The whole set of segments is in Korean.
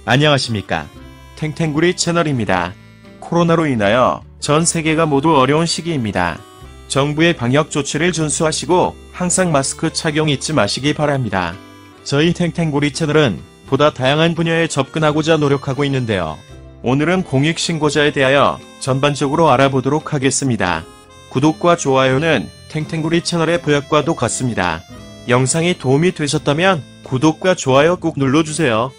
안녕하십니까. 탱탱구리 채널입니다. 코로나로 인하여 전 세계가 모두 어려운 시기입니다. 정부의 방역 조치를 준수하시고 항상 마스크 착용 잊지 마시기 바랍니다. 저희 탱탱구리 채널은 보다 다양한 분야에 접근하고자 노력하고 있는데요. 오늘은 공익신고자에 대하여 전반적으로 알아보도록 하겠습니다. 구독과 좋아요는 탱탱구리 채널의 부역과도 같습니다. 영상이 도움이 되셨다면 구독과 좋아요 꾹 눌러주세요.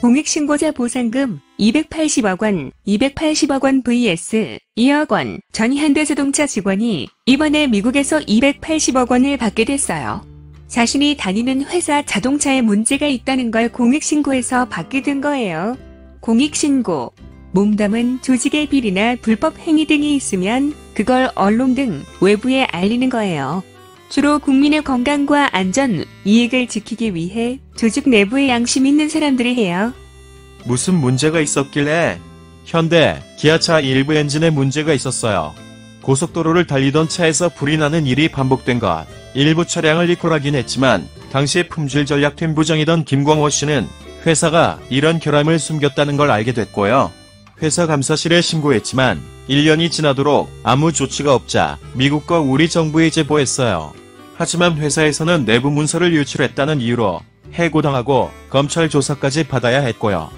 공익신고자 보상금 280억 원, 280억 원 vs 2억 원. 전 현대자동차 직원이 이번에 미국에서 280억 원을 받게 됐어요. 자신이 다니는 회사 자동차에 문제가 있다는 걸 공익신고해서 받게 된 거예요. 공익신고. 몸담은 조직의 비리나 불법 행위 등이 있으면 그걸 언론 등 외부에 알리는 거예요. 주로 국민의 건강과 안전, 이익을 지키기 위해 조직 내부에 양심 있는 사람들이 해요. 무슨 문제가 있었길래? 현대, 기아차 일부 엔진에 문제가 있었어요. 고속도로를 달리던 차에서 불이 나는 일이 반복된 것. 일부 차량을 리콜하긴 했지만 당시 품질 전략팀 부장이던 김광호 씨는 회사가 이런 결함을 숨겼다는 걸 알게 됐고요. 회사 감사실에 신고했지만 1년이 지나도록 아무 조치가 없자 미국과 우리 정부에 제보했어요. 하지만 회사에서는 내부 문서를 유출했다는 이유로 해고당하고 검찰 조사까지 받아야 했고요.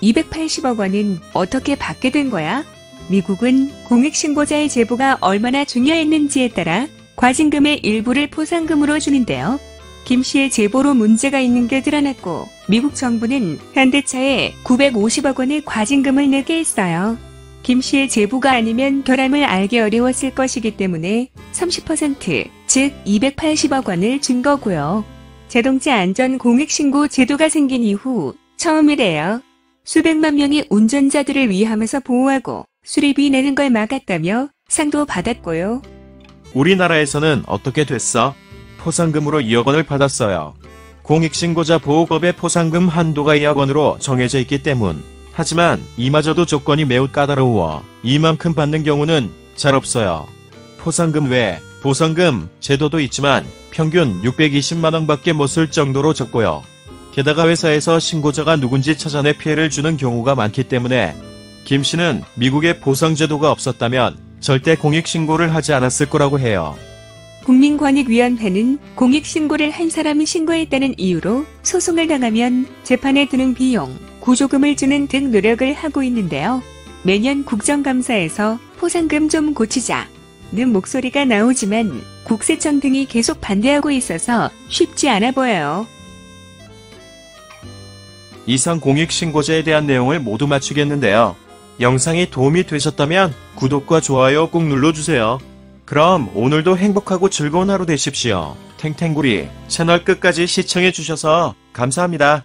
280억 원은 어떻게 받게 된 거야? 미국은 공익신고자의 제보가 얼마나 중요했는지에 따라 과징금의 일부를 포상금으로 주는데요. 김 씨의 제보로 문제가 있는 게 드러났고 미국 정부는 현대차에 950억 원의 과징금을 내게 했어요. 김 씨의 제보가 아니면 결함을 알기 어려웠을 것이기 때문에 30%, 즉 280억 원을 준 거고요. 자동차 안전 공익신고 제도가 생긴 이후 처음이래요. 수백만 명의 운전자들을 위함에서 보호하고 수리비 내는 걸 막았다며 상도 받았고요. 우리나라에서는 어떻게 됐어? 포상금으로 2억 원을 받았어요. 공익신고자 보호법의 포상금 한도가 2억 원으로 정해져 있기 때문. 하지만 이마저도 조건이 매우 까다로워 이만큼 받는 경우는 잘 없어요. 포상금 외에 보상금 제도도 있지만 평균 620만 원밖에 못 쓸 정도로 적고요. 게다가 회사에서 신고자가 누군지 찾아내 피해를 주는 경우가 많기 때문에 김 씨는 미국에 보상제도가 없었다면 절대 공익신고를 하지 않았을 거라고 해요. 국민권익위원회는 공익신고를 한 사람이 신고했다는 이유로 소송을 당하면 재판에 드는 비용, 구조금을 주는 등 노력을 하고 있는데요. 매년 국정감사에서 포상금 좀 고치자는 목소리가 나오지만 국세청 등이 계속 반대하고 있어서 쉽지 않아 보여요. 이상 공익신고자에 대한 내용을 모두 마치겠는데요. 영상이 도움이 되셨다면 구독과 좋아요 꼭 눌러주세요. 그럼 오늘도 행복하고 즐거운 하루 되십시오. 탱탱구리 채널 끝까지 시청해주셔서 감사합니다.